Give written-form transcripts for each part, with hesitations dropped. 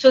So,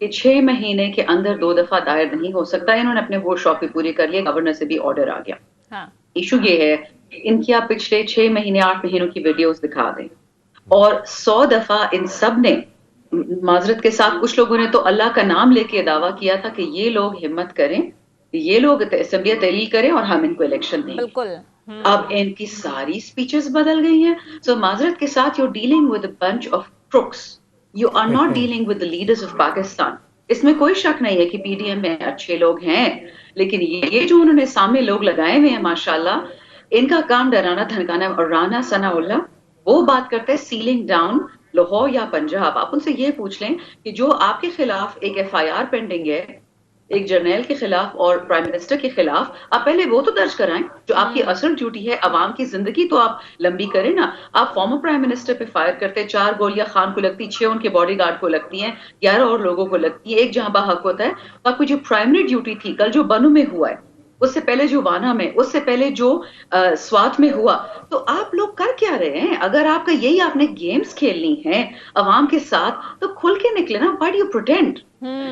کہ 6 مہینے کے اندر 2 دفعہ دائر نہیں ہو سکتا. انہوں نے اپنے ووٹ شوق بھی پوری کر لیے, گورنر سے بھی آرڈر آ گیا. ایشو یہ ہے ان کی آپ پچھلے 6 مہینے 8 مہینوں کی ویڈیوز دکھا دیں, اور 100 دفعہ ان سب نے معذرت کے ساتھ کچھ لوگوں نے تو اللہ کا نام لے کے دعویٰ کیا تھا کہ یہ لوگ ہمت کریں, یہ لوگ اسمبلیاں تحلیل کریں اور ہم ان کو الیکشن دیں. بالکل. اب ان کی ساری سپیچز بدل گئی ہیں. سو معذرت کے ساتھ you dealing with a bunch of crooks. You are not dealing with the leaders of Pakistan. اس میں کوئی شک نہیں ہے کہ پی ڈی ایم میں اچھے لوگ ہیں, لیکن یہ جو انہوں نے سامنے لوگ لگائے ہوئے ہیں ماشاءاللہ, ان کا کام ڈرانا دھمکانا. اور رانا ثناء اللہ وہ بات کرتے ہیں سیلنگ ڈاؤن لاہور یا پنجاب. آپ ان سے یہ پوچھ لیں کہ جو آپ کے خلاف ایک ایف آئی آر پینڈنگ ہے ایک جرنیل کے خلاف اور پرائم منسٹر کے خلاف, آپ پہلے وہ تو درج کرائیں. جو آپ کی اصل ڈیوٹی ہے عوام کی زندگی تو آپ لمبی کریں نا. آپ فارمر پرائم منسٹر پہ فائر کرتے, 4 گولیاں خان کو لگتی, 6 ان کے باڈی گارڈ کو لگتی ہیں, 11 اور لوگوں کو لگتی ہے, ایک جہاں بحق ہوتا ہے. آپ کی جو پرائمری ڈیوٹی تھی کل جو بنو میں ہوا ہے, اس سے پہلے جو وانا میں, اس سے پہلے جو سوات میں ہوا, تو آپ لوگ کر کیا رہے ہیں؟ اگر آپ کا یہی آپ نے گیمز کھیلنی ہے عوام کے ساتھ تو کھل کے نکلے نا. وائی ڈو یو پریٹینڈ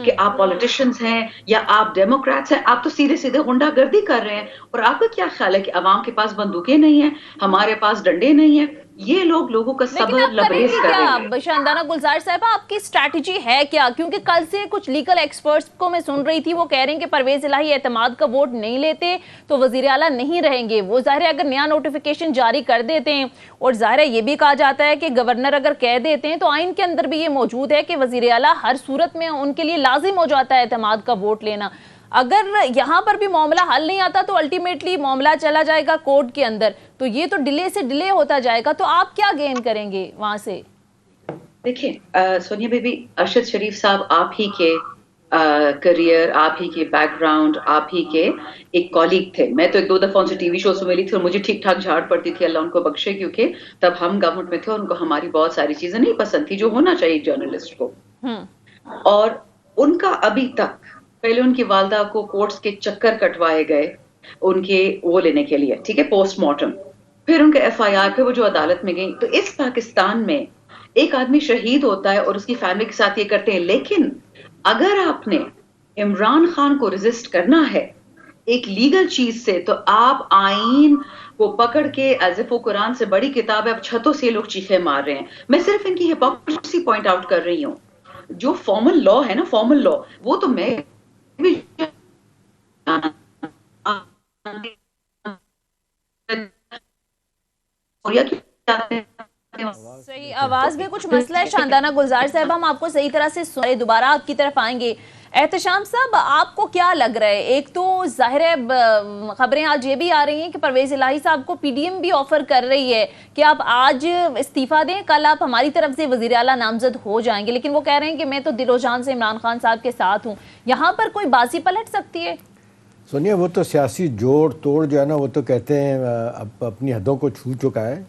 کہ آپ پولیٹیشینز ہیں یا آپ ڈیموکریٹس ہیں؟ آپ تو سیدھے سیدھے غنڈہ گردی کر رہے ہیں. اور آپ کا کیا خیال ہے کہ عوام کے پاس بندوقیں نہیں ہیں, ہمارے پاس ڈنڈے نہیں ہیں؟ یہ لوگوں کا صبر لبریز کر رہے ہیں. شاندانہ گلزار صاحبہ, آپ کی اسٹریٹجی ہے کیا؟ کیونکہ کل سے کچھ لیگل ایکسپرٹس کو میں سن رہی تھی, وہ کہہ رہے ہیں کہ پرویز الہی اعتماد کا ووٹ نہیں لیتے تو وزیر اعلیٰ نہیں رہیں گے. وہ ظاہر ہے اگر نیا نوٹیفیکیشن جاری کر دیتے ہیں, اور ظاہر ہے یہ بھی کہا جاتا ہے کہ گورنر اگر کہہ دیتے ہیں تو آئین کے اندر بھی یہ موجود ہے کہ وزیر اعلیٰ ہر صورت میں ان کے لیے لازم ہو جاتا ہے اعتماد کا ووٹ لینا. اگر یہاں پر بھی معاملہ حل نہیں آتا تو الٹیمیٹلی معاملہ چلا جائے گا کورٹ کے اندر, تو یہ تو ڈیلے سے ڈیلے ہوتا جائے گا. تو آپ کیا گین کریں گے وہاں سے؟ دیکھیں سونیا بیبی, ارشد شریف صاحب آپ ہی کے کریئر, آپ ہی کے بیک گراؤنڈ, آپ ہی کے ایک کولیگ تھے. میں تو 1-2 دفعہ ان سے ٹی وی شو سے ملی تھی اور مجھے ٹھیک ٹھاک جھاڑ پڑتی تھی, اللہ ان کو بخشے, کیونکہ تب ہم گورنمنٹ میں تھے اور ان کو ہماری بہت ساری چیزیں نہیں پسند تھی جو ہونا چاہیے جرنلسٹ کو. اور ان کا ابھی تک, پہلے ان کی والدہ کو کورٹس کے چکر کٹوائے گئے ان کے وہ لینے کے لیے, ٹھیک ہے, پوسٹ مارٹم, پھر ان کے ایف آئی آر پہ وہ جو عدالت میں گئی. تو اس پاکستان میں ایک آدمی شہید ہوتا ہے اور اس کی فیملی کے ساتھ یہ کرتے ہیں, لیکن اگر آپ نے عمران خان کو ریزسٹ کرنا ہے ایک لیگل چیز سے, تو آپ آئین کو پکڑ کے ایز اف وہ قرآن سے بڑی کتاب ہے, اب چھتوں سے لوگ چیخے مار رہے ہیں. میں صرف ان کی ہپوکریسی پوائنٹ آؤٹ کر رہی ہوں. جو فارمل لا ہے نا, فارمل لا, وہ تو میں صحیح, آواز میں کچھ مسئلہ ہے شاندانہ گلزار صاحب, ہم آپ کو صحیح طرح سے سنیں, دوبارہ آپ کی طرف آئیں گے. احتشام صاحب, آپ کو کیا لگ رہا ہے؟ ایک تو ظاہر ہے خبریں آج یہ بھی آ رہی ہیں کہ پرویز الہی صاحب کو پی ڈی ایم بھی آفر کر رہی ہے کہ آپ آج استعفیٰ دیں, کل آپ ہماری طرف سے وزیر اعلیٰ نامزد ہو جائیں گے, لیکن وہ کہہ رہے ہیں کہ میں تو دل و جان سے عمران خان صاحب کے ساتھ ہوں. یہاں پر کوئی بازی پلٹ سکتی ہے؟ سونیا, وہ تو سیاسی جوڑ توڑ جو ہے نا, وہ تو کہتے ہیں اب اپنی حدوں کو چھو چکا ہے,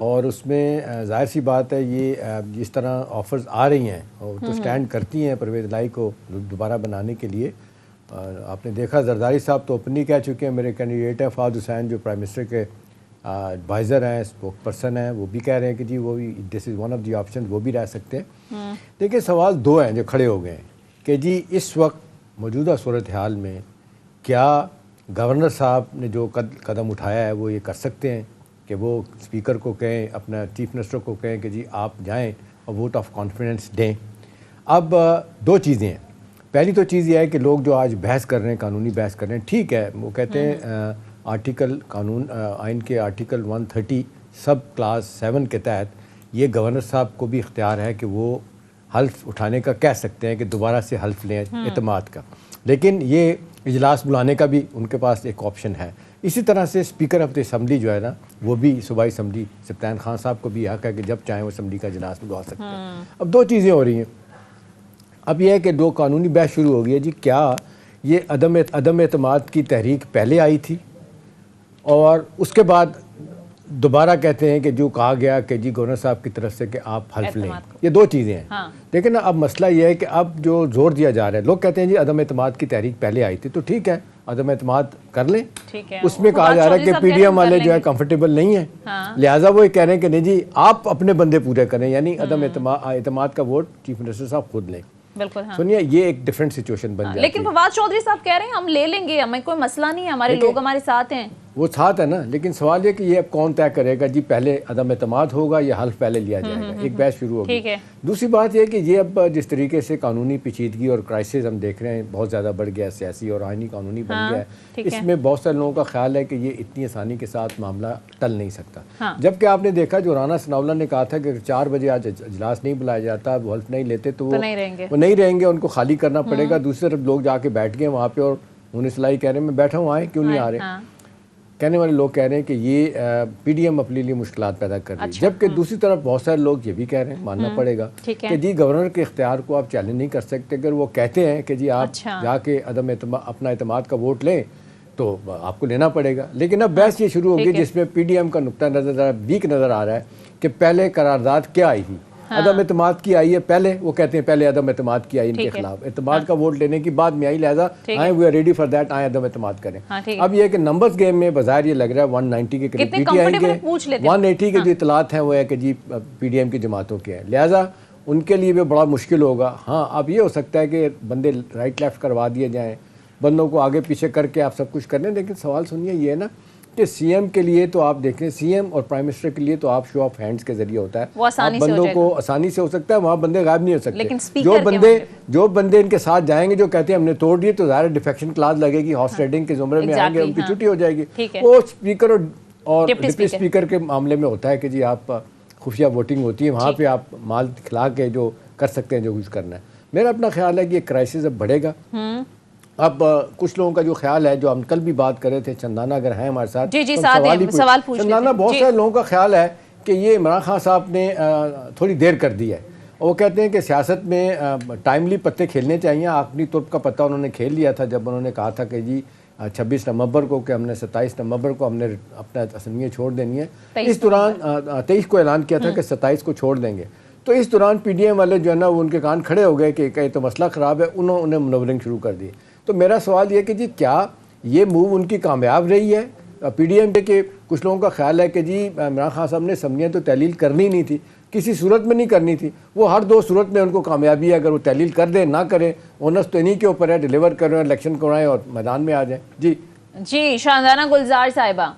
اور اس میں ظاہر سی بات ہے یہ جس طرح آفرز آ رہی ہیں اور تو سٹینڈ کرتی ہیں پرویز الہی کو دوبارہ بنانے کے لیے. آپ نے دیکھا زرداری صاحب تو اپنی کہہ چکے ہیں, میرے کینڈیڈیٹ ہیں فہد حسین جو پرائم منسٹر کے ایڈوائزر ہیں, اسپوک پرسن ہیں, وہ بھی کہہ رہے ہیں کہ جی وہ بھی this is one of the option, وہ بھی رہ سکتے ہیں. دیکھیں سوال 2 ہیں جو کھڑے ہو گئے ہیں کہ جی اس وقت موجودہ صورتحال میں کیا گورنر صاحب نے جو قدم اٹھایا ہے وہ یہ کر سکتے ہیں کہ وہ اسپیکر کو کہیں, اپنا چیف منسٹر کو کہیں کہ جی آپ جائیں اور ووٹ آف کانفیڈنس دیں. اب 2 چیزیں ہیں. پہلی تو چیز یہ ہے کہ لوگ جو آج بحث کر رہے ہیں, قانونی بحث کر رہے ہیں, ٹھیک ہے, وہ کہتے ہیں آرٹیکل قانون آئین کے آرٹیکل 130 سب کلاس 7 کے تحت یہ گورنر صاحب کو بھی اختیار ہے کہ وہ حلف اٹھانے کا کہہ سکتے ہیں کہ دوبارہ سے حلف لیں اعتماد کا, لیکن یہ اجلاس بلانے کا بھی ان کے پاس ایک آپشن ہے. اسی طرح سے اسپیکر آف دی اسمبلی جو ہے نا, وہ بھی صوبائی اسمبلی سبطین خان صاحب کو بھی حق ہے کہ جب چاہیں وہ اسمبلی کا اجلاس بلا سکتے ہیں. اب 2 چیزیں ہو رہی ہیں. اب یہ ہے کہ 2 قانونی بحث شروع ہو گئی ہے. جی کیا یہ عدم اعتماد کی تحریک پہلے آئی تھی اور اس کے بعد دوبارہ کہتے ہیں کہ جو کہا گیا کہ جی گورنر صاحب کی طرف سے کہ آپ حلف لیں, یہ 2 چیزیں ہیں. لیکن اب مسئلہ یہ ہے کہ اب جو زور دیا جا رہا ہے, لوگ کہتے ہیں جی عدم اعتماد کی تحریک پہلے آئی تھی, تو ٹھیک ہے عدم اعتماد کر لیں. اس میں کہا جا رہا ہے کہ پی ڈی ایم والے جو ہے کمفرٹیبل نہیں ہیں, لہٰذا وہ یہ کہہ رہے ہیں کہ نہیں جی آپ اپنے بندے پورے کریں, یعنی عدم اعتماد کا ووٹ چیف منسٹر صاحب خود لیں. بالکل ہاں سنیے یہ ایک ڈفرینٹ سچویشن بن جاتی ہے. لیکن فواد چودھری صاحب کہہ رہے ہیں ہم لے لیں گے, ہمیں کوئی مسئلہ نہیں ہے, ہمارے لوگ ہمارے ساتھ ہیں. وہ ساتھ ہے نا, لیکن سوال یہ کہ یہ اب کون طے کرے گا جی پہلے عدم اعتماد ہوگا یا حلف پہلے لیا جائے گا, ایک بحث شروع ہوگی. دوسری بات یہ کہ یہ اب جس طریقے سے قانونی پیچیدگی اور کرائسس ہم دیکھ رہے ہیں بہت زیادہ بڑھ گیا ہے, سیاسی اور آئینی قانونی بن گیا ہے, اس میں بہت سارے لوگوں کا خیال ہے کہ یہ اتنی آسانی کے ساتھ معاملہ ٹل نہیں سکتا. جبکہ آپ نے دیکھا جو رانا ثناءاللہ نے کہا تھا کہ 4 بجے آج اجلاس نہیں بلایا جاتا, وہ حلف نہیں لیتے تو وہ نہیں رہیں گے, ان کو خالی کرنا پڑے گا. دوسری طرف لوگ جا کے بیٹھ گئے وہاں پہ اور انہیں صلاحی کہہ رہے ہیں میں بیٹھا ہوں, آئے کیوں نہیں آ رہے. کہنے والے لوگ کہہ رہے ہیں کہ یہ پی ڈی ایم اپنے لیے مشکلات پیدا کر رہی ہے, جبکہ دوسری طرف بہت سارے لوگ یہ بھی کہہ رہے ہیں, ماننا پڑے گا کہ جی گورنر کے اختیار کو آپ چیلنج نہیں کر سکتے. اگر وہ کہتے ہیں کہ جی آپ جا کے اپنا اعتماد کا ووٹ لیں تو آپ کو لینا پڑے گا. لیکن اب بحث یہ شروع ہوگی جس میں پی ڈی ایم کا نقطہ نظر ویک نظر آ رہا ہے کہ پہلے قرارداد کیا آئی تھی, عدم اعتماد کی آئی ہے پہلے, وہ کہتے ہیں پہلے عدم اعتماد کی آئی ان کے خلاف, اعتماد کا ووٹ لینے کی بعد میں آئی, لہٰذا آئیں we are ready for that, آئیں عدم اعتماد کریں. اب یہ کہ نمبرز گیم میں بظاہر یہ لگ رہا ہے 190 کے قریب پی ٹی آئی کے, 180 کے جو اطلاعات ہیں وہ ہے کہ جی پی ڈی ایم کی جماعتوں کے ہیں, لہٰذا ان کے لیے بھی بڑا مشکل ہوگا. ہاں اب یہ ہو سکتا ہے کہ بندے رائٹ لیفٹ کروا دیے جائیں, بندوں کو آگے پیچھے کر کے آپ سب کچھ کر لیں, لیکن سوال سنیے یہ ہے نا کہ سی ایم کے لیے تو آپ دیکھیں, سی ایم اور پرائم منسٹر کے لیے تو آپ شو آف ہینڈز کے ذریعے ہوتا ہے, آپ بندوں کو آسانی سے ہو سکتا ہے, وہاں بندے غائب نہیں ہو سکتے. جو بندے ان کے ساتھ جائیں گے جو کہتے ہیں ہم نے توڑ دیے تو ظاہر ڈیفیکشن کلاس لگے گی, ہارس ٹریڈنگ کے زمرے میں آئیں گے, ان کی چھٹی ہو جائے گی. وہ اسپیکر اور ڈپٹی اسپیکر کے معاملے میں ہوتا ہے کہ جی آپ خفیہ ووٹنگ ہوتی ہے, وہاں پہ آپ مال کھلا کے جو کر سکتے ہیں جو کچھ کرنا ہے. میرا اپنا خیال ہے کہ یہ کرائسس اب بڑھے گا. اب کچھ لوگوں کا جو خیال ہے, جو ہم کل بھی بات کر رہے تھے, چندانہ اگر ہیں ہمارے ساتھ, سوال پوچھ چندانہ بہت سارے لوگوں کا خیال ہے کہ یہ عمران خان صاحب نے تھوڑی دیر کر دی ہے. وہ کہتے ہیں کہ سیاست میں ٹائملی پتے کھیلنے چاہیے. آخری ترپ کا پتہ انہوں نے کھیل لیا تھا جب انہوں نے کہا تھا کہ جی 26 نومبر کو کہ ہم نے 27 نومبر کو ہم نے اپنا اسمبلیاں چھوڑ دینی ہے. اس دوران 23 کو اعلان کیا تھا کہ 27 کو چھوڑ دیں گے. تو اس دوران پی ڈی ایم والے جو ہے نا وہ ان کے کان کھڑے ہو گئے کہ تو مسئلہ خراب ہے, انہیں منورنگ شروع کر دی. تو میرا سوال یہ کہ جی کیا یہ موو ان کی کامیاب رہی ہے پی ڈی ایم کے؟ کچھ لوگوں کا خیال ہے کہ جی عمران خان صاحب نے اسمبلیاں تو تحلیل کرنی نہیں تھی, کسی صورت میں نہیں کرنی تھی, وہ ہر 2 صورت میں ان کو کامیابی ہے, اگر وہ تحلیل کر دیں نہ کریں, اونس تو انہی کے اوپر ہے, ڈیلیور کریں, الیکشن کرائیں اور میدان میں آ جائیں. جی شاندانہ گلزار صاحبہ,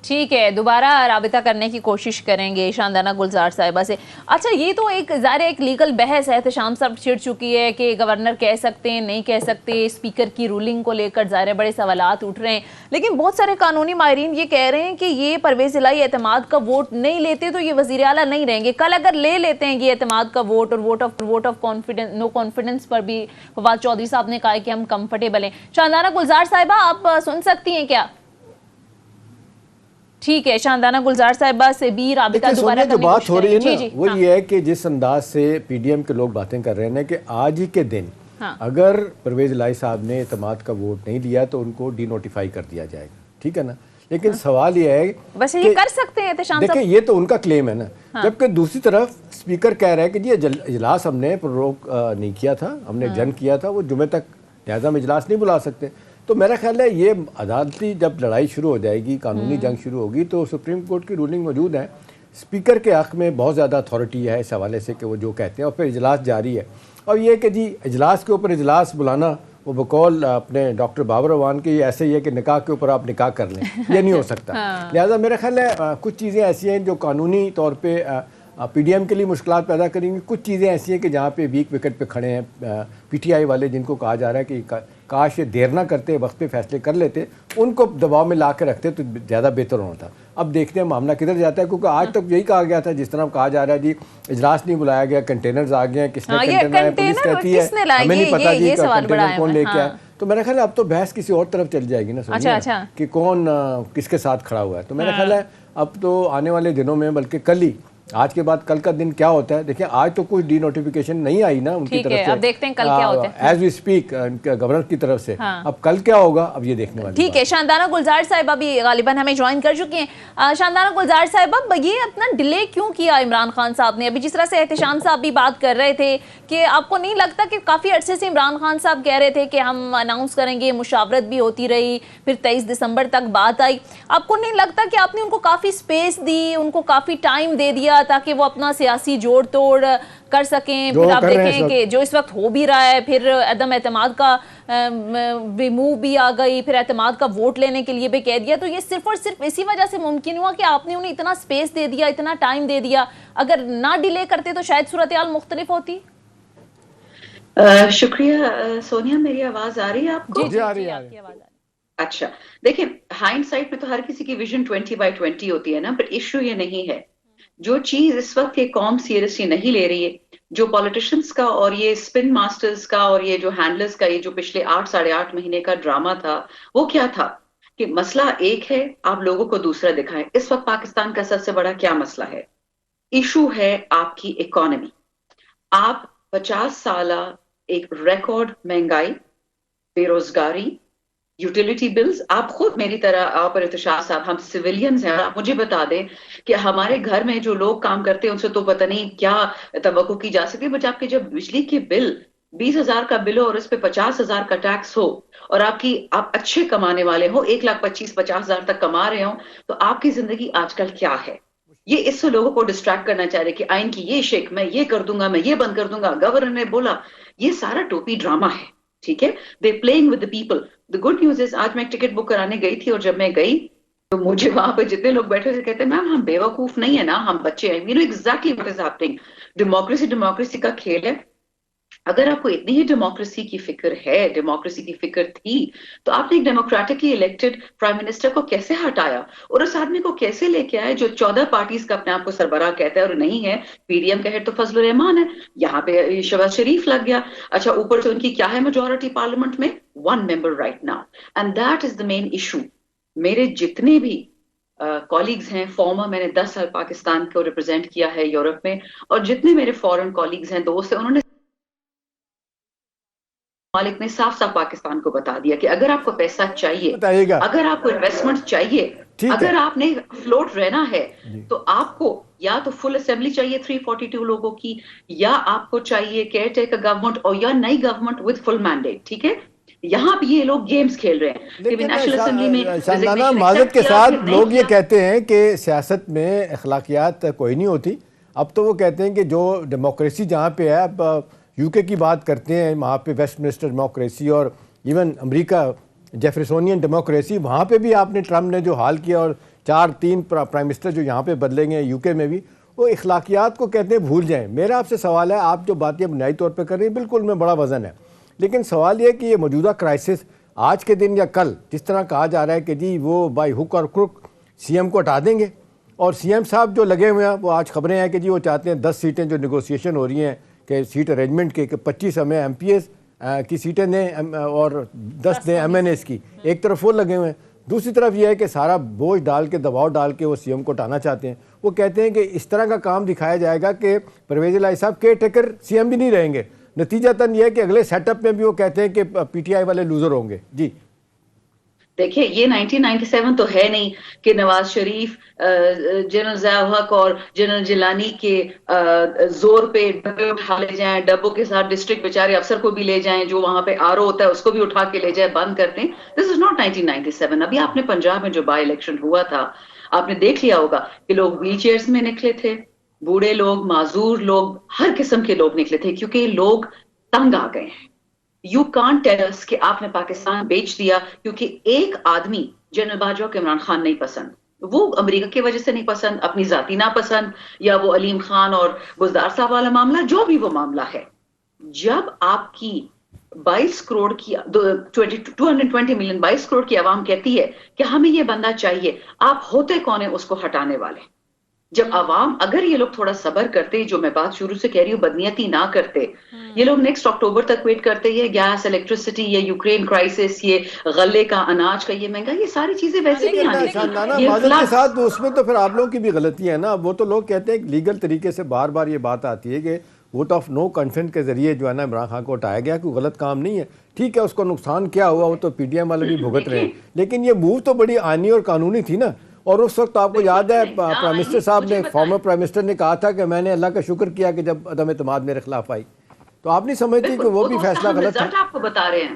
ٹھیک ہے, دوبارہ رابطہ کرنے کی کوشش کریں گے شاندانہ گلزار صاحبہ سے. اچھا یہ تو ایک ظاہر ایک لیگل بحث ہے, احتشام صاحب چھڑ چکی ہے کہ گورنر کہہ سکتے ہیں نہیں کہہ سکتے, اسپیکر کی رولنگ کو لے کر ظاہر بڑے سوالات اٹھ رہے ہیں. لیکن بہت سارے قانونی ماہرین یہ کہہ رہے ہیں کہ یہ پرویز الہی اعتماد کا ووٹ نہیں لیتے تو یہ وزیر اعلیٰ نہیں رہیں گے. کل اگر لے لیتے ہیں یہ اعتماد کا ووٹ اور vote of confidence no confidence پر بھی فواد چودھری صاحب نے کہا کہ ہم کمفرٹیبل ہیں. شاندانہ گلزار صاحبہ آپ سن سکتی ہیں کیا؟ ٹھیک ہے, شاندانہ گلزار صاحبہ سے بھی رابطہ دوبارہ کرنے کی بات ہو رہی ہے نا وہ یہ ہے کہ جس انداز سے پی ڈی ایم کے لوگ باتیں کر رہے ہیں کہ آج ہی کے دن اگر پرویز الہی صاحب نے اعتماد کا ووٹ نہیں لیا تو ان کو ڈی نوٹیفائی کر دیا جائے گا, ٹھیک ہے نا. لیکن سوال یہ ہے بس یہ کر سکتے ہیں احتشام صاحب, دیکھیں یہ تو ان کا کلیم ہے نا, جبکہ دوسری طرف اسپیکر کہہ رہا ہے کہ جی اجلاس ہم نے پروک نہیں کیا تھا, ہم نے جنگ کیا تھا, وہ جمعے تک لہٰذا ہم اجلاس نہیں بلا سکتے. تو میرا خیال ہے یہ عدالتی جب لڑائی شروع ہو جائے گی, قانونی جنگ شروع ہوگی, تو سپریم کورٹ کی رولنگ موجود ہے, اسپیکر کے حق میں بہت زیادہ اتھارٹی ہے اس حوالے سے کہ وہ جو کہتے ہیں, اور پھر اجلاس جاری ہے. اور یہ کہ جی اجلاس کے اوپر اجلاس بلانا وہ بقول اپنے ڈاکٹر بابر اعوان کے ایسے ہی ہے کہ نکاح کے اوپر آپ نکاح کر لیں, یہ نہیں ہو سکتا. لہٰذا میرا خیال ہے کچھ چیزیں ایسی ہیں جو قانونی طور پہ پی ڈی ایم کے لیے مشکلات پیدا کریں گی, کچھ چیزیں ایسی ہیں کہ جہاں پہ ویک وکٹ پہ کھڑے ہیں پی ٹی آئی والے, جن کو کہا جا رہا ہے کہ کاش یہ دیر نہ کرتے, وقت پہ فیصلے کر لیتے, ان کو دباؤ میں لا کے رکھتے تو زیادہ بہتر ہونا تھا. اب دیکھتے ہیں معاملہ کدھر جاتا ہے, کیونکہ آج تک یہی کہا گیا تھا, جس طرح کہا جا رہا ہے جی اجلاس نہیں بلایا گیا, کنٹینرز آ گئے ہیں, کس نے کنٹینر, پولیس کہتی ہے ہمیں نہیں پتا جی کنٹینر کون لے کے آئے. تو میرا خیال ہے اب تو بحث کسی اور طرف چل جائے گی نا, کہ کون کس کے ساتھ کھڑا ہوا ہے. تو میرا خیال ہے اب تو آنے والے دنوں میں, بلکہ کل ہی, آج کے بعد کل کا دن کیا ہوتا ہے, دیکھیں آج تو کوئی ڈی نوٹیفیکیشن نہیں آئی نا ان کی طرف سے, اب دیکھتے ہیں کل کیا ہوتا ہے ایز وی اسپیک گورنر کی طرف سے. اب کل کیا ہوگا اب یہ دیکھنے والی. ٹھیک ہے, شاندانہ گلزار صاحبہ بھی غالباً ہمیں جوائن کر چکی ہیں. شاندانہ گلزار صاحبہ یہ اپنا ڈیلے کیوں کیا عمران خان صاحب نے؟ ابھی جس طرح سے احتشام صاحب بھی بات کر رہے تھے کہ آپ کو نہیں لگتا کہ کافی عرصے سے عمران خان صاحب کہہ رہے تھے کہ ہم اناؤنس کریں گے, مشاورت بھی ہوتی رہی, پھر 23 دسمبر تک بات آئی, آپ کو نہیں لگتا کہ آپ نے ان کو کافی سپیس دی, ان کو کافی ٹائم دے دیا دیا تاکہ وہ اپنا سیاسی جوڑ توڑ کر سکیں. پھر آپ دیکھیں کہ جو اس وقت ہو بھی رہا ہے, پھر عدم اعتماد کا ریموو بھی آ گئی, پھر اعتماد کا ووٹ لینے کے لیے بھی کہہ دیا. تو یہ صرف اور صرف اسی وجہ سے ممکن ہوا کہ آپ نے انہیں اتنا سپیس دے دیا, اتنا ٹائم دے دیا. اگر نہ ڈیلے کرتے تو شاید صورتحال مختلف ہوتی. شکریہ سونیا, میری آواز آ رہی ہے آپ کو؟ جی آ رہی ہے. اچھا دیکھیں, ہائنڈ سائٹ میں تو ہر کسی کی ویژن 20/20 ہوتی ہے نا, بٹ ایشو یہ نہیں ہے. جو چیز اس وقت یہ قوم سیریسلی نہیں لے رہی ہے, جو پولیٹیشنز کا اور یہ اسپن ماسٹرز کا اور یہ جو ہینڈلرز کا یہ جو پچھلے 8-8.5 مہینے کا ڈرامہ تھا, وہ کیا تھا کہ مسئلہ ایک ہے, آپ لوگوں کو دوسرا دکھائیں. اس وقت پاکستان کا سب سے بڑا کیا مسئلہ ہے؟ ایشو ہے آپ کی اکانومی. آپ 50 سالہ ایک ریکارڈ مہنگائی, بے روزگاری, یوٹیلیٹی بلز. آپ خود میری طرح, آپ اور ارتشاد صاحب, ہم سویلینز ہیں, اور آپ مجھے بتا دیں کہ ہمارے گھر میں جو لوگ کام کرتے ہیں ان سے تو پتہ نہیں کیا توقع کی جا سکتی, بٹ آپ کے جب بجلی کے بل 20,000 کا بل ہو اور اس پہ 50,000 کا ٹیکس ہو, اور آپ اچھے کمانے والے ہو, 1,25,000-50,000 تک کما رہے ہوں, تو آپ کی زندگی آج کل کیا ہے؟ یہ اس سے لوگوں کو ڈسٹریکٹ کرنا چاہ رہے کہ آئین کی یہ شک, میں یہ کر دوں گا, میں یہ بند کر دوں گا, گورنر نے بولا. یہ سارا ٹوپی ڈرامہ ہے, ٹھیک ہے. They playing with the people. The good news is, آج میں ایک ٹکٹ بک کرانے گئی تھی, اور جب میں گئی تو مجھے وہاں پہ جتنے لوگ بیٹھے تھے کہتے ہیں میم ہم بیوقوف نہیں ہیں نا, ہم بچے ہیں. You know exactly what is happening. Democracy کا کھیل ہے. اگر آپ کو اتنی ہی ڈیموکریسی کی فکر ہے, ڈیموکریسی کی فکر تھی, تو آپ نے ایک ڈیموکریٹکلی الیکٹڈ پرائم منسٹر کو کیسے ہٹایا, اور اس آدمی کو کیسے لے کے آئے جو 14 پارٹیز کا اپنے آپ کو سربراہ کہتا ہے اور نہیں ہے؟ پی ڈی ایم کا ہیڈ تو فضل الرحمان ہے, یہاں پہ شہباز شریف لگ گیا. اچھا, اوپر سے ان کی کیا ہے میجورٹی پارلیمنٹ میں؟ 1 member right now, and that is the main issue. میرے جتنے بھی کالیگز ہیں فارمر, میں نے 10 سال پاکستان کو ریپرزینٹ کیا ہے یورپ میں, اور جتنے میرے فورن کالیگز ہیں, دوست ہیں, انہوں نے مالک نے صاف صاف پاکستان کو بتا دیا کہ اگر آپ کو پیسہ چاہیے, اگر آپ کو انویسٹمنٹ چاہیے, اگر آپ نے فلوٹ رہنا ہے, تو آپ کو یا تو فل اسمبلی چاہیے 342 لوگوں کی, یا آپ کو چاہیے کیئر ٹیکر گورنمنٹ, اور یا نئی گورنمنٹ وتھ فل مینڈیٹ. ٹھیک ہے, یہاں پہ یہ لوگ گیمز کھیل رہے ہیں. لیکن شاندانہ معذرت کے ساتھ لوگ یہ کہتے ہیں کہ سیاست میں اخلاقیات کوئی نہیں ہوتی. اب تو وہ کہتے ہیں کہ جو ڈیموکریسی جہاں پہ ہے, اب یو کے کی بات کرتے ہیں, وہاں پہ ویسٹ منسٹر ڈیموکریسی, اور ایون امریکہ جیفرسونین ڈیموکریسی, وہاں پہ بھی آپ نے ٹرمپ نے جو حال کیا, اور 4-3 پرائم منسٹر جو یہاں پہ بدلیں گے یو کے میں بھی, وہ اخلاقیات کو کہتے ہیں بھول جائیں. میرا آپ سے سوال ہے, آپ جو باتیں بنیادی طور پہ کر رہی ہیں بالکل میں بڑا وزن ہے, لیکن سوال یہ کہ یہ موجودہ کرائسس آج کے دن یا کل جس طرح کہا جا رہا ہے کہ جی وہ بائی ہک اور کروک سی ایم کو ہٹا دیں گے, اور سی ایم صاحب جو لگے ہوئے ہیں وہ آج خبریں ہیں کہ جی وہ چاہتے ہیں 10 سیٹیں جو نیگوسیشن ہو رہی ہیں کہ سیٹ ارینجمنٹ کے, کہ 25 ہمیں ایم پی ایس کی سیٹیں دیں اور 10 دیں ایم این ایس کی. ایک طرف وہ لگے ہوئے ہیں, دوسری طرف یہ ہے کہ سارا بوجھ ڈال کے, دباؤ ڈال کے وہ سی ایم کو ہٹانا چاہتے ہیں. وہ کہتے ہیں کہ اس طرح کا کام دکھایا جائے گا کہ پرویز الہی صاحب کیئر ٹیکر سی ایم بھی نہیں رہیں گے. نتیجتاً یہ ہے کہ اگلے سیٹ اپ میں بھی وہ کہتے ہیں کہ پی ٹی آئی والے لوزر ہوں گے. جی دیکھیے, یہ 1997 تو ہے نہیں کہ نواز شریف جنرل ضیاء الحق اور جنرل جیلانی کے زور پہ ڈبے اٹھا لے جائیں, ڈبوں کے ساتھ ڈسٹرکٹ بیچارے افسر کو بھی لے جائیں, جو وہاں پہ آر او ہوتا ہے اس کو بھی اٹھا کے لے جائیں, بند کرتے ہیں. دس از ناٹ 1997. ابھی آپ نے پنجاب میں جو بائی الیکشن ہوا تھا, آپ نے دیکھ لیا ہوگا کہ لوگ ویل چیئرز میں نکلے تھے, بوڑھے لوگ, معذور لوگ, ہر قسم کے لوگ نکلے تھے, کیونکہ لوگ تنگ آ گئے ہیں. یو کانٹ ٹیل اس کہ آپ نے پاکستان بیچ دیا کیونکہ ایک آدمی جنرل باجوہ کو عمران خان نہیں پسند, وہ امریکہ کی وجہ سے نہیں پسند, اپنی ذاتی ناپسند, یا وہ علیم خان اور بزدار صاحب والا معاملہ, جو بھی وہ معاملہ ہے. جب آپ کی 22 کروڑ کی 220 ملین 22 کروڑ کی عوام کہتی ہے کہ ہمیں یہ بندہ چاہیے, آپ ہوتے کون ہیں اس کو ہٹانے والے؟ جب عوام, اگر یہ لوگ تھوڑا صبر کرتے, جو میں بات شروع سے کہہ رہی ہوں, بدنیتی نہ کرتے, یہ لوگ نیکسٹ اکتوبر تک ویٹ کرتے, یہ گیس, الیکٹریسٹی, یہ یوکرین کرائسس, یہ غلے کا, اناج کا یہ مہنگا, یہ ساری چیزیں ویسے بھی آنے معذرت کے ساتھ اس میں تو پھر آپ لوگوں کی بھی غلطی ہے نا. وہ تو لوگ کہتے ہیں لیگل طریقے سے بار بار یہ بات آتی ہے کہ ووٹ آف نو کنسنٹ کے ذریعے جو ہے نا عمران خان کو ہٹایا گیا, کوئی غلط کام نہیں ہے. ٹھیک ہے, اس کو نقصان کیا ہوا وہ تو پی ٹی ایم والے بھی بھگت رہے ہیں, لیکن یہ موو تو بڑی آئینی اور قانونی تھی نا. اور اس وقت آپ کو یاد ہے پرائم منسٹر صاحب نے, فارمر پرائم منسٹر نے کہا تھا کہ میں نے اللہ کا شکر کیا کہ جب عدم اعتماد میرے خلاف آئی. تو آپ نہیں سمجھتی کہ وہ بھی فیصلہ غلط تھا؟ آپ کو بتا رہے ہیں,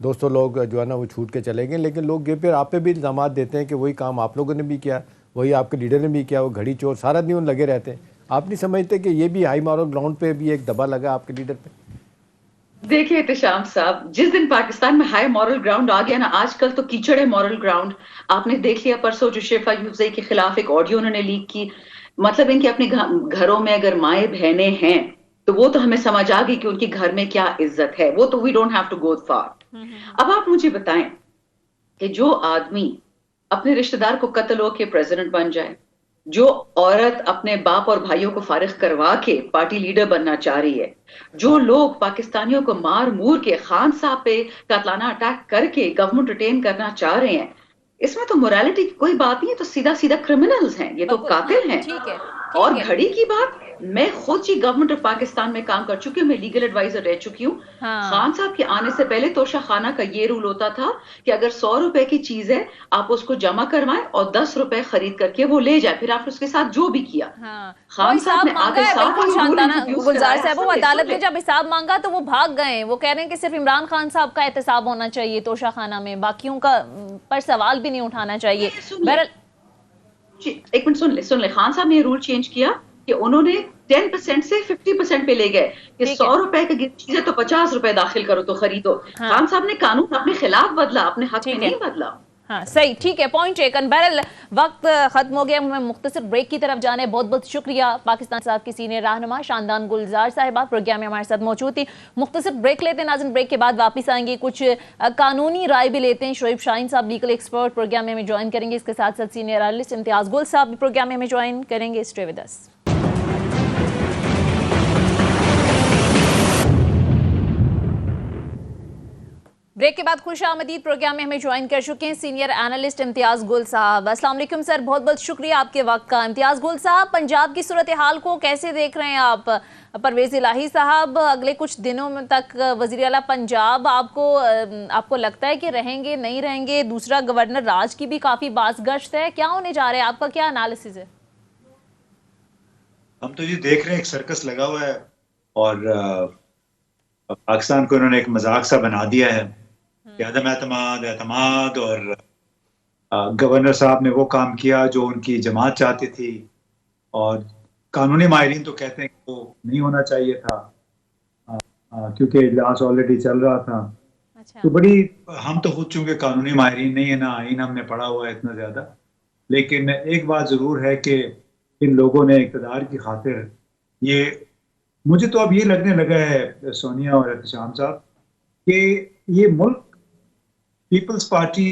200 لوگ جو ہے نا وہ چھوٹ کے چلے گئے. لیکن لوگ یہ پھر آپ پہ بھی الزامات دیتے ہیں کہ وہی کام آپ لوگوں نے بھی کیا, وہی آپ کے لیڈر نے بھی کیا, وہ گھڑی چور سارا دن لگے رہتے ہیں. آپ نہیں سمجھتے کہ یہ بھی ہائی مارل گراؤنڈ پہ بھی ایک دبا لگا آپ کے لیڈر پہ؟ دیکھیے احتشام صاحب, جس دن پاکستان میں ہائی مورل گراؤنڈ آ گیا نا, آج کل تو کیچڑ ہے مورل گراؤنڈ. آپ نے دیکھ لیا پرسوں جو شیفا یوسفزئی کے خلاف ایک آڈیو انہوں نے لیک کی. مطلب ان کے اپنے گھروں میں اگر مائیں بہنیں ہیں تو وہ تو ہمیں سمجھ آ گئی کہ ان کے گھر میں کیا عزت ہے. وہ تو we don't have to go for. اب آپ مجھے بتائیں کہ جو آدمی اپنے رشتہ دار کو قتل ہو کے پریزیڈنٹ بن جائے, جو عورت اپنے باپ اور بھائیوں کو فارغ کروا کے پارٹی لیڈر بننا چاہ رہی ہے, جو لوگ پاکستانیوں کو مار مور کے خان صاحب پہ قاتلانہ اٹیک کر کے گورنمنٹ ریٹین کرنا چاہ رہے ہیں, اس میں تو موریلٹی کی کوئی بات نہیں ہے. تو سیدھا سیدھا کرمنلز ہیں, یہ تو قاتل ہیں. اور گھڑی کی بات, میں خود ہی گورنمنٹ آف پاکستان میں کام کر چکی ہوں, میں لیگل ایڈوائزر رہ چکی ہوں. خان صاحب کے آنے سے پہلے توشہ خانہ کا یہ رول ہوتا تھا کہ اگر 100 روپے کی چیز ہے آپ اس کو جمع کروائیں اور 10 روپے خرید کر کے وہ لے جائے, پھر آپ اس کے ساتھ جو بھی کیا. خان صاحب نے آگے گلزار صاحب, وہ عدالت نے جب حساب مانگا تو وہ بھاگ گئے. وہ کہہ رہے ہیں کہ صرف عمران خان صاحب کا احتساب ہونا چاہیے توشہ خانہ میں, باقیوں کا پر سوال بھی نہیں اٹھانا چاہیے. ایک منٹ سن لے, خان صاحب نے یہ رول چینج کیا کہ انہوں نے 10% سے 50% پہ لے گئے کہ 100 روپے کی چیز ہے تو 50 روپے داخل کرو تو خریدو. خان صاحب نے قانون اپنے خلاف بدلا, اپنے حق میں نہیں بدلا. ہاں صحیح, ٹھیک ہے, پوائنٹ ٹیکن. بہرحال وقت ختم ہو گیا, ہمیں مختصر بریک کی طرف جانا ہے. بہت بہت شکریہ پاکستان صاحب کی سینئر رہنما شاندان گلزار صاحبہ پروگرام میں ہمارے ساتھ موجود تھی. مختصر بریک لیتے ہیں ناظرین, بریک کے بعد واپس آئیں گے, کچھ قانونی رائے بھی لیتے ہیں. شعیب شاہین صاحب لیگل ایکسپرٹ پروگرام میں ہمیں جوائن کریں گے, اس کے ساتھ ساتھ سینئر اینالسٹ امتیاز گل صاحب بھی پروگرام میں ہمیں جوائن کریں گے. Stay with us. بریک کے بعد خوش آمدید. پروگرام میں ہمیں جوائن کر چکے ہیں سینئر اینالسٹ امتیاز گل صاحب. السلام علیکم سر, بہت بہت شکریہ آپ کے وقت کا. امتیاز گل صاحب, پنجاب کی صورتحال کو کیسے دیکھ رہے ہیں آپ؟ پرویز الہی صاحب اگلے کچھ دنوں تک وزیر اعلیٰ پنجاب آپ کو لگتا ہے کہ رہیں گے نہیں رہیں گے؟ دوسرا گورنر راج کی بھی کافی باز گشت ہے, کیا ہونے جا رہا ہے, آپ کا کیا انالیسز ہے؟ ہم تو یہ دیکھ رہے ہیں ایک سرکس لگا ہوا ہے اور پاکستان کو انہوں نے ایک مذاق سا بنا دیا ہے کہ عدم اعتماد اور گورنر صاحب نے وہ کام کیا جو ان کی جماعت چاہتی تھی, اور قانونی ماہرین تو کہتے ہیں کہ وہ نہیں ہونا چاہیے تھا کیونکہ اجلاس آلریڈی چل رہا تھا. تو بڑی, ہم تو خود چونکہ قانونی ماہرین نہیں ہے نا, آئین ہم نے پڑھا ہوا ہے اتنا زیادہ, لیکن ایک بات ضرور ہے کہ ان لوگوں نے اقتدار کی خاطر, یہ مجھے تو اب یہ لگنے لگا ہے سونیا اور احتشام صاحب کہ یہ ملک Peoples Party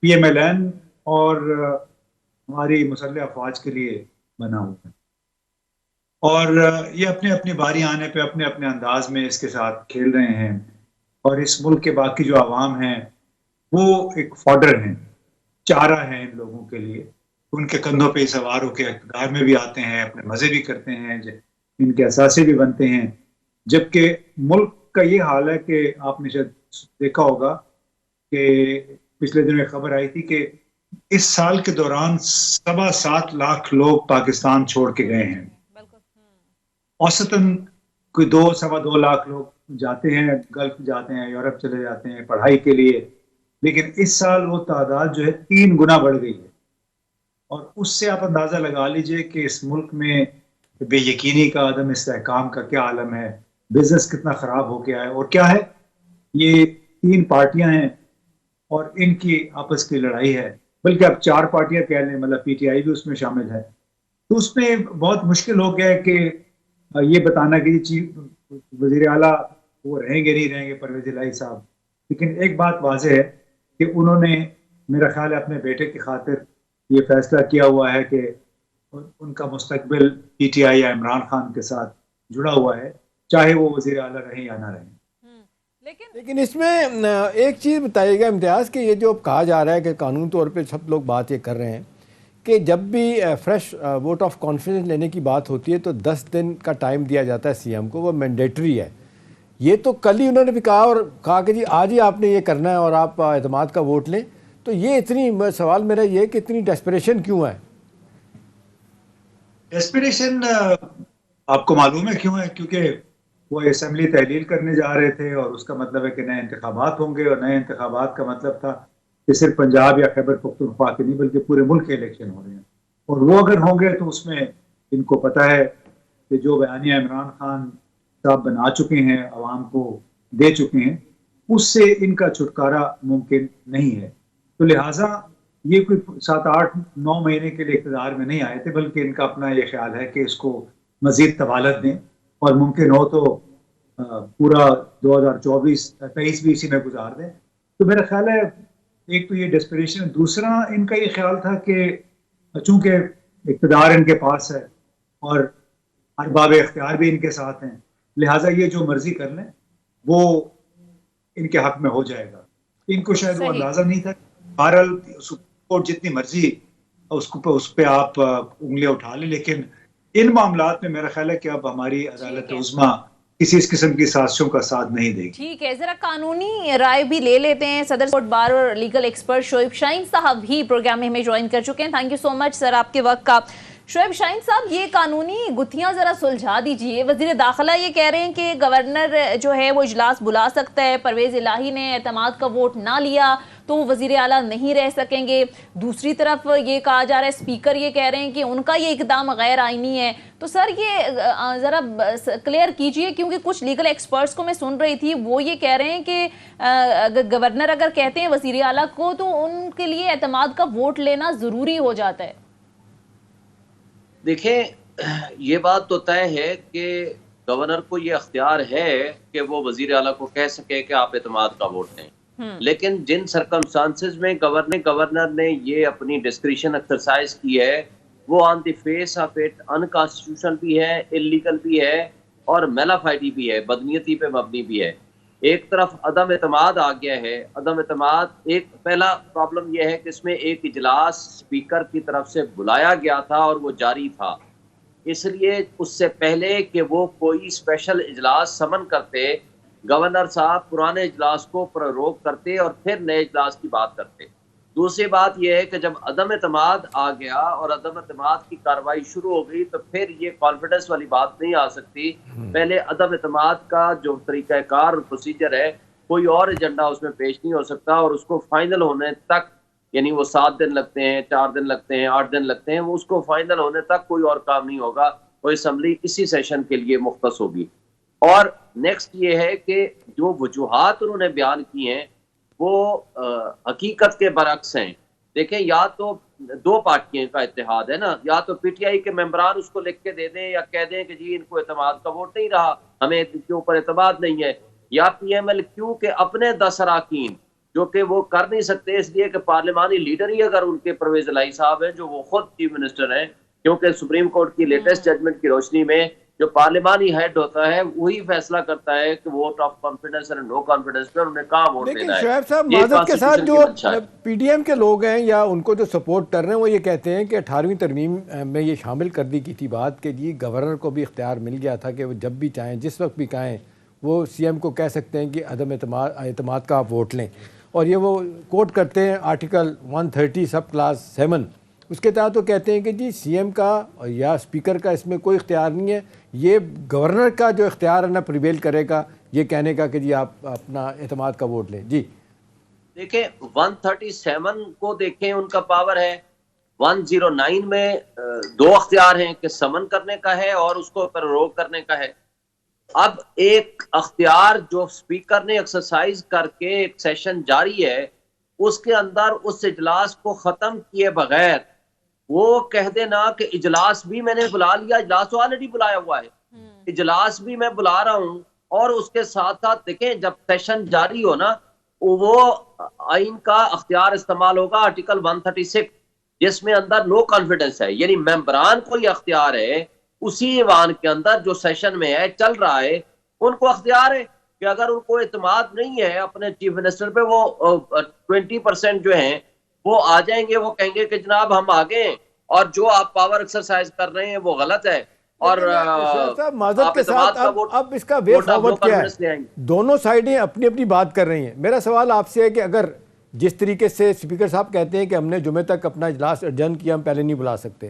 P M L N اور ہماری مسلح افواج کے لیے بنا ہوا ہے, اور یہ اپنے اپنی باری آنے پہ اپنے اپنے انداز میں اس کے ساتھ کھیل رہے ہیں, اور اس ملک کے باقی جو عوام ہیں وہ ایک فوڈر ہیں, چارہ ہیں ان لوگوں کے لیے. ان کے کندھوں پہ سوار ہو کے اقتدار میں بھی آتے ہیں, اپنے مزے بھی کرتے ہیں, ان کے اثاثے بھی بنتے ہیں. جبکہ ملک کا یہ حال ہے کہ آپ نے شاید دیکھا ہوگا کہ پچھلے دنوں ایک خبر آئی تھی کہ اس سال کے دوران 7.25 لاکھ لوگ پاکستان چھوڑ کے گئے ہیں. اوسطاً کوئی 2.25 لاکھ لوگ جاتے ہیں, گلف جاتے ہیں, یورپ چلے جاتے ہیں پڑھائی کے لیے, لیکن اس سال وہ تعداد جو ہے 3 گنا بڑھ گئی ہے. اور اس سے آپ اندازہ لگا لیجئے کہ اس ملک میں بے یقینی کا, عدم استحکام کا کیا عالم ہے, بزنس کتنا خراب ہو گیا ہے. اور کیا ہے, یہ 3 پارٹیاں ہیں اور ان کی آپس کی لڑائی ہے, بلکہ اب 4 پارٹیاں کہہ لیں, مطلب پی ٹی آئی بھی اس میں شامل ہے. تو اس میں بہت مشکل ہو گیا ہے کہ یہ بتانا کہ چیف وزیر اعلیٰ وہ رہیں گے نہیں رہیں گے پرویز الہی صاحب. لیکن ایک بات واضح ہے کہ انہوں نے میرا خیال ہے اپنے بیٹے کی خاطر یہ فیصلہ کیا ہوا ہے کہ ان کا مستقبل پی ٹی آئی یا عمران خان کے ساتھ جڑا ہوا ہے, چاہے وہ وزیر اعلیٰ رہیں یا نہ رہیں. لیکن اس میں ایک چیز بتائیے گا امتیاز کہ یہ جو کہا جا رہا ہے کہ قانون طور پہ سب لوگ بات یہ کر رہے ہیں کہ جب بھی فریش ووٹ آف کانفیڈنس لینے کی بات ہوتی ہے تو 10 دن کا ٹائم دیا جاتا ہے سی ایم کو, وہ مینڈیٹری ہے. یہ تو کل ہی انہوں نے بھی کہا اور کہا کہ جی آج ہی آپ نے یہ کرنا ہے اور آپ اعتماد کا ووٹ لیں. تو یہ اتنی, سوال میرا یہ کہ اتنی ڈیسپریشن کیوں ہے؟ ڈیسپریشن آپ کو معلوم ہے کیوں ہے؟ کیونکہ وہ اسمبلی تحلیل کرنے جا رہے تھے، اور اس کا مطلب ہے کہ نئے انتخابات ہوں گے، اور نئے انتخابات کا مطلب تھا کہ صرف پنجاب یا خیبر پختونخوا کے نہیں بلکہ پورے ملک کے الیکشن ہو رہے ہیں، اور وہ اگر ہوں گے تو اس میں ان کو پتہ ہے کہ جو بیانیہ عمران خان صاحب بنا چکے ہیں، عوام کو دے چکے ہیں، اس سے ان کا چھٹکارا ممکن نہیں ہے. تو لہٰذا یہ کوئی 7-8-9 مہینے کے لیے اقتدار میں نہیں آئے تھے، بلکہ ان کا اپنا یہ خیال ہے کہ اس کو مزید طوالت دیں، اور ممکن ہو تو پورا 2024-23 بھی اسی میں گزار دیں. تو میرا خیال ہے ایک تو یہ ڈسپریشن ہے، دوسرا ان کا یہ خیال تھا کہ چونکہ اقتدار ان کے پاس ہے اور ارباب اختیار بھی ان کے ساتھ ہیں، لہٰذا یہ جو مرضی کر لیں وہ ان کے حق میں ہو جائے گا. ان کو شاید وہ اندازہ نہیں تھا. بہرحال سپریم کورٹ جتنی مرضی اس پہ آپ انگلیاں اٹھا لیں، لیکن ان معاملات میں میرا خیال ہے کہ اب ہماری عدالت عظمیٰ کسی اس قسم کی سازشوں کا ساتھ نہیں دے گی. ٹھیک ہے، ذرا قانونی رائے بھی لے لیتے ہیں. صدر کورٹ بار اور لیگل ایکسپرٹ شعیب شاہین صاحب بھی پروگرام میں ہمیں جوائن کر چکے ہیں. تھینک یو سو مچ سر آپ کے وقت کا. شعیب شاہین صاحب، یہ قانونی گتھیاں ذرا سلجھا دیجئے. وزیر داخلہ یہ کہہ رہے ہیں کہ گورنر جو ہے وہ اجلاس بلا سکتا ہے، پرویز الہی نے اعتماد کا ووٹ نہ لیا تو وہ وزیر اعلیٰ نہیں رہ سکیں گے. دوسری طرف یہ کہا جا رہا ہے، اسپیکر یہ کہہ رہے ہیں کہ ان کا یہ اقدام غیر آئینی ہے. تو سر یہ ذرا کلیئر کیجئے، کیونکہ کچھ لیگل ایکسپرٹس کو میں سن رہی تھی، وہ یہ کہہ رہے ہیں کہ گورنر اگر کہتے ہیں وزیر اعلیٰ کو تو ان کے لیے اعتماد کا ووٹ لینا ضروری ہو جاتا ہے. دیکھیں، یہ بات تو طے ہے کہ گورنر کو یہ اختیار ہے کہ وہ وزیر اعلیٰ کو کہہ سکے کہ آپ اعتماد کا ووٹ دیں، لیکن جن سرکمسٹانسز میں گورنر نے یہ اپنی ڈسکریشن ایکسرسائز کی ہے وہ on the face of it unconstitutional بھی ہے، انلیگل بھی ہے، اور میلافائڈی بھی ہے، بدنیتی پہ مبنی بھی ہے. ایک طرف عدم اعتماد آ گیا ہے. عدم اعتماد ایک پہلا پرابلم یہ ہے کہ اس میں ایک اجلاس اسپیکر کی طرف سے بلایا گیا تھا اور وہ جاری تھا، اس لیے اس سے پہلے کہ وہ کوئی اسپیشل اجلاس سمن کرتے، گورنر صاحب پرانے اجلاس کو پروروگ کرتے اور پھر نئے اجلاس کی بات کرتے. دوسری بات یہ ہے کہ جب عدم اعتماد آ گیا اور عدم اعتماد کی کارروائی شروع ہو گئی تو پھر یہ کانفیڈنس والی بات نہیں آ سکتی. پہلے عدم اعتماد کا جو طریقہ کار اور پروسیجر ہے، کوئی اور ایجنڈا اس میں پیش نہیں ہو سکتا، اور اس کو فائنل ہونے تک، یعنی وہ 7 دن لگتے ہیں، 4 دن لگتے ہیں، 8 دن لگتے ہیں، وہ اس کو فائنل ہونے تک کوئی اور کام نہیں ہوگا. وہ اسمبلی اسی سیشن کے لیے مختص ہوگی. اور نیکسٹ یہ ہے کہ جو وجوہات انہوں نے بیان کی ہیں وہ حقیقت کے برعکس ہیں. دیکھیں، یا تو 2 پارٹیوں کا اتحاد ہے نا، یا تو پی ٹی آئی کے ممبران اس کو لکھ کے دے دیں یا کہہ دیں کہ جی ان کو اعتماد کا ووٹ نہیں رہا، ہمیں ان کے اوپر اعتماد نہیں ہے، یا پی ایم ایل کیو کے اپنے 10 اراکین جو کہ وہ کر نہیں سکتے اس لیے کہ پارلیمانی لیڈر ہی اگر ان کے پرویز الہی صاحب ہیں جو وہ خود چیف منسٹر ہیں، کیونکہ سپریم کورٹ کی لیٹسٹ ججمنٹ کی روشنی میں جو پارلیمانی ہیڈ ہوتا ہے وہی فیصلہ کرتا ہے کہ ووٹ آف کانفیڈنس اور نو کانفیڈنس پہ انہوں نے کہاں ووٹ دینا ہے. شعیب صاحب، معذرت کے ساتھ جو پی ڈی ایم کے لوگ ہیں یا ان کو جو سپورٹ کر رہے ہیں وہ یہ کہتے ہیں کہ 18ویں ترمیم میں یہ شامل کر دی کی تھی بات کہ جی گورنر کو بھی اختیار مل گیا تھا کہ وہ جب بھی چاہیں، جس وقت بھی چاہیں، وہ سی ایم کو کہہ سکتے ہیں کہ عدم اعتماد کا آپ ووٹ لیں. اور یہ وہ کوٹ کرتے ہیں آرٹیکل 130 سب کلاس 7، اس کے تحت وہ کہتے ہیں کہ جی سی ایم کا یا اسپیکر کا اس میں کوئی اختیار نہیں ہے، یہ گورنر کا جو اختیار ہے نا پریویل کرے گا یہ کہنے کا کہ جی آپ اپنا اعتماد کا ووٹ لیں. جی دیکھیں، 137 کو دیکھیں، ان کا پاور ہے. 109 میں 2 اختیار ہیں کہ سمن کرنے کا ہے اور اس کو پروروگ کرنے کا ہے. اب ایک اختیار جو اسپیکر نے ایکسرسائز کر کے ایک سیشن جاری ہے اس کے اندر اس اجلاس کو ختم کیے بغیر وہ کہہ دینا کہ اجلاس بھی میں نے بلا لیا، اجلاس تو آلریڈی بلایا ہوا ہے، اجلاس بھی میں بلا رہا ہوں، اور اس کے ساتھ ساتھ دیکھیں جب سیشن جاری ہو نا وہ آئین کا اختیار استعمال ہوگا آرٹیکل 136 جس میں اندر نو کانفیڈنس ہے، یعنی ممبران کو یہ اختیار ہے اسی ایوان کے اندر جو سیشن میں ہے چل رہا ہے، ان کو اختیار ہے کہ اگر ان کو اعتماد نہیں ہے اپنے چیف منسٹر پہ، وہ 20% جو ہیں وہ آ جائیں گے، وہ کہیں گے کہ جناب ہم آگے ہیں اور جو آپ پاور ایکسرسائز کر رہے ہیں وہ غلط ہے. اور معذرت کے ساتھ اب اس کا وے فارورڈ کیا ہے؟ دونوں سائیڈیں اپنی اپنی بات کر رہی ہیں. میرا سوال آپ سے ہے کہ اگر جس طریقے سے اسپیکر صاحب کہتے ہیں کہ ہم نے جمعے تک اپنا اجلاس ایڈجرن کیا، ہم پہلے نہیں بلا سکتے،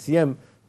CM,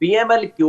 PMLQ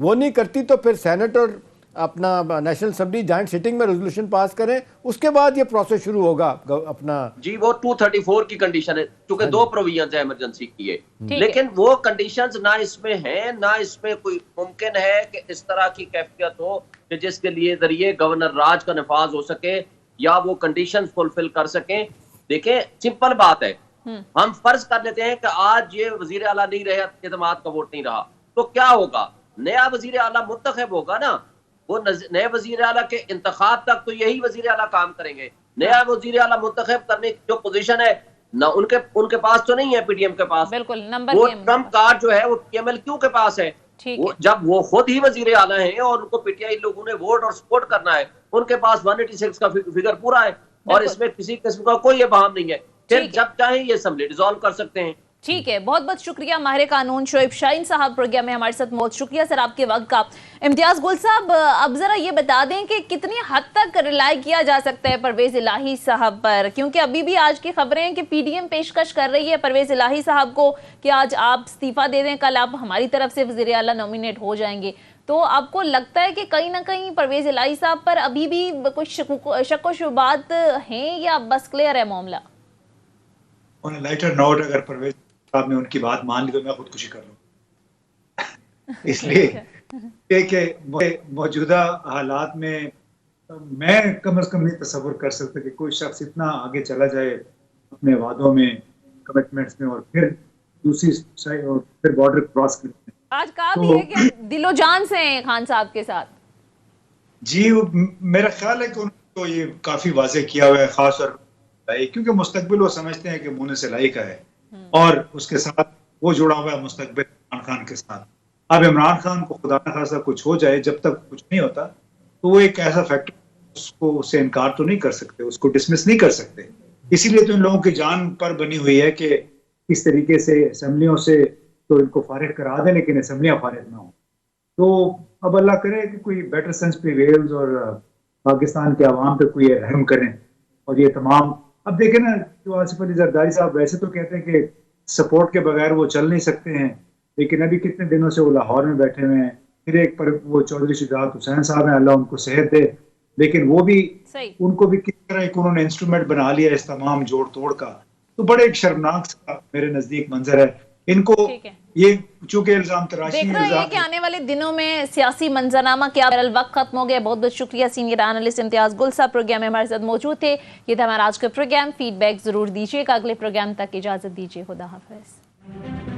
وہ نہیں کرتی تو پھر سینٹ اور اپنا نیشنل اسمبلی جوائنٹ سٹنگ میں ریزولوشن پاس کریں, اس کے بعد یہ پروسیس شروع ہوگا اپنا. جی وہ 234 کی کنڈیشن ہے, چونکہ 2 پروویژنز ہیں ایمرجنسی کی ہے, لیکن وہ کنڈیشنز نہ اس میں ہیں, نہ اس میں کوئی ممکن ہے کہ اس طرح کی کیفیت ہو کہ جس کے لیے ذریعے گورنر راج کا نفاذ ہو سکے یا وہ کنڈیشنز فلفل کر سکیں. دیکھیں سمپل بات ہے, ہم فرض کر لیتے ہیں کہ آج یہ وزیر اعلیٰ نہیں رہے, اعتماد کا ووٹ نہیں رہا, تو کیا ہوگا؟ نیا وزیر اعلیٰ منتخب ہوگا نا, وہ نئے وزیر اعلیٰ کے انتخاب تک تو یہی وزیر اعلیٰ کام کریں گے. نیا وزیر اعلیٰ منتخب کرنے کی جو پوزیشن ہے نہ ان کے پاس تو نہیں ہے, پی ڈی ایم کے پاس, بالکل وہ ٹرمپ کارڈ جو ہے وہ پی ایم ایل کیو کے پاس ہے. جب وہ خود ہی وزیر اعلیٰ ہیں اور ان کو پی ٹی آئی لوگوں نے ووٹ اور سپورٹ کرنا ہے, ان کے پاس 186 کا فگر پورا ہے, اور اس میں کسی قسم کا کوئی ابہام نہیں ہے. پھر جب چاہیں یہ اسمبلی ڈیزالو کر سکتے ہیں. ٹھیک ہے, بہت بہت شکریہ ماہر قانون شعیب شاہین صاحب, پروگرام میں ہمارے ساتھ بہت شکریہ سر آپ کے وقت کا. امتیاز گل صاحب, اب ذرا یہ بتا دیں کہ کتنی حد تک ریلائی کیا جا سکتا ہے پرویز الہی صاحب پر, کیونکہ ابھی بھی آج کی خبریں ہیں کہ پی ڈی ایم پیشکش کر رہی ہے پرویز الہی صاحب کو کہ آج آپ استعفیٰ دے دیں, کل آپ ہماری طرف سے وزیر اعلیٰ نومینیٹ ہو جائیں گے. تو آپ کو لگتا ہے کہ کہیں نہ کہیں پرویز الہی صاحب پر ابھی بھی کچھ شک و شبہات ہیں یا بس کلیئر ہے معاملہ؟ لائٹر نوٹ, اگر پرویز صاحب نے ان کی بات مان لی تو میں خودکشی کر لوں. اس لیے کہ موجودہ حالات میں کم از کم نہیں تصور کر سکتا کہ کوئی شخص اتنا آگے چلا جائے اپنے وعدوں میں, کمٹمنٹس میں, اور پھر دوسری سائڈ اور پھر بارڈر کراس کرتے ہیں. آج کہا بھی ہے کہ دل و جان سے ہیں خان صاحب کے ساتھ. جی میرا خیال ہے کہ انہوں نے تو یہ کافی واضح کیا ہوا ہے, خاص طور پر کیونکہ مستقبل وہ سمجھتے ہیں کہ منہ سے لائی کا ہے, اور اس کے ساتھ وہ جڑا ہوا ہے مستقبل عمران خان کے ساتھ. اب عمران خان کو خدا نہ خاصا کچھ ہو جائے, جب تک کچھ نہیں ہوتا تو وہ ایک ایسا فیکٹر اس کو اس سے انکار تو نہیں کر سکتے, اس کو ڈسمس نہیں کر سکتے. اسی لیے تو ان لوگوں کی جان پر بنی ہوئی ہے کہ اس طریقے سے اسمبلیوں سے تو ان کو فارغ کرا دیں, لیکن اسمبلیاں فارغ نہ ہوں. تو اب اللہ کرے کہ کوئی بیٹر سینس پریویلز اور پاکستان کے عوام پہ کوئی رحم کریں, اور یہ تمام اب دیکھیں نا, جو آصف علی زرداری صاحب ویسے تو کہتے ہیں کہ سپورٹ کے بغیر وہ چل نہیں سکتے ہیں, لیکن ابھی کتنے دنوں سے وہ لاہور میں بیٹھے ہوئے ہیں. پھر ایک پر وہ چودھری شجاعت حسین صاحب ہیں, اللہ ان کو صحت دے, لیکن وہ بھی ان کو بھی کس طرح ایک انہوں نے انسٹرومنٹ بنا لیا اس تمام جوڑ توڑ کا. تو بڑے ایک شرمناک سا میرے نزدیک منظر ہے. ان کو یہ چونکہ الزام تراشی دیکھ رہے ہیں کہ آنے والے دنوں میں سیاسی منظرنامہ کیا. وقت ختم ہو گیا. بہت بہت شکریہ سینئر اینالسٹ امتیاز گل صاحب پروگرام میں ہمارے ساتھ موجود تھے. یہ تھا ہمارا آج کا پروگرام. فیڈ بیک ضرور دیجیے گا. اگلے پروگرام تک اجازت دیجیے. خدا حافظ.